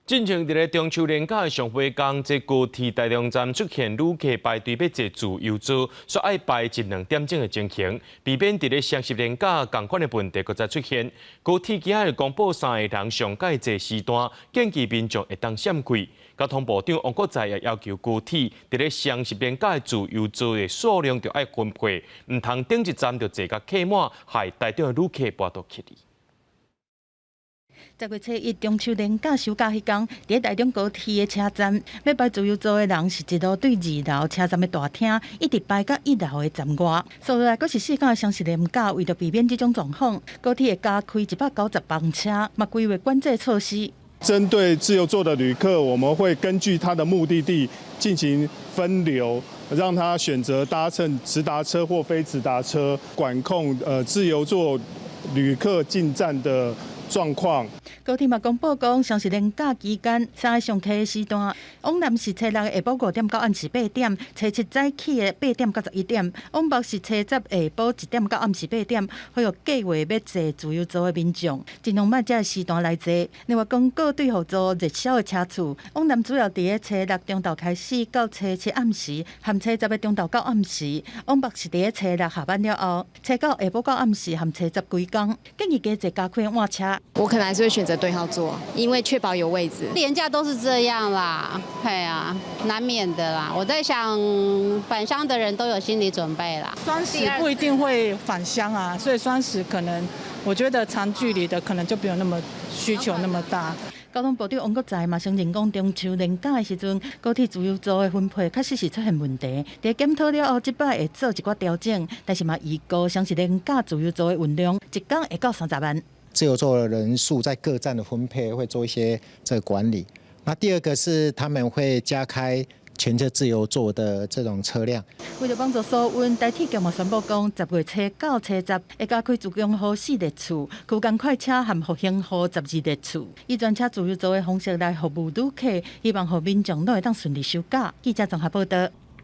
进行伫咧中秋连假的上回工，在高铁台中站出现旅客排队要坐自由座，煞爱排1-2点钟的情形，避免伫咧双十连假同款的问题搁再出现。高铁今日公布3个人上届坐时段，建议民众会当闪开。交通部长王国材也要求高铁伫咧双十连假的自由座的数量就要分配，唔通顶一站就坐甲客满，害台中的旅客跋倒去哩。10月初1中秋连假休假迄天，伫台中高铁的车站，要排自由座的人是一路对2楼车站的大厅，一直排到1楼的站外。所来阁是4天的双十连假，为着避免这种状况，高铁会加开190班车，嘛规划管制措施。针对自由座的旅客，我们会根据他的目的地进行分流，让他选择搭乘直达车或非直达车，管控自由座旅客进站的状况。高铁嘛公布讲，双十连假期间3个上客的时段，往南是初6的下晡5点到暗时8点，初7早起的8点到11点，往北是初10下晡1点到暗时8点。会有计划要坐自由座的民众，尽量莫这个时段来坐。另外，讲各队合作热销的车次，往南主要伫咧初6中昼开始到初7暗时，含初10的中昼到暗时；往北是伫咧初6下班了后，初9下晡到暗时，含初10规工。建议加坐加开晚车。我可能还是会选择对号座，因为确保有位置。廉价都是这样啦，对啊，难免的啦。我在想，返乡的人都有心理准备啦。双十不一定会返乡啊，所以双十可能，我觉得长距离的可能就没有那么需求那么大。交通部长王国材嘛承认讲，中秋连假的时阵，高铁自由座的分配确实是出现问题。在检讨了后，即摆会做一寡调整，但是嘛预估双十连假自由座的运量一天会到30万。自由座的人数在各站的分配会做一些这个管理。那第二个是他们会加开全车自由座的这种车辆。为了帮助疏运，台铁局嘛宣布讲，10月初9、初10会加开自强号4列次，区间快车和复兴号12列次，以专车自由座的方式来服务旅客，希望让民众都会当顺利休假。记者综合报道。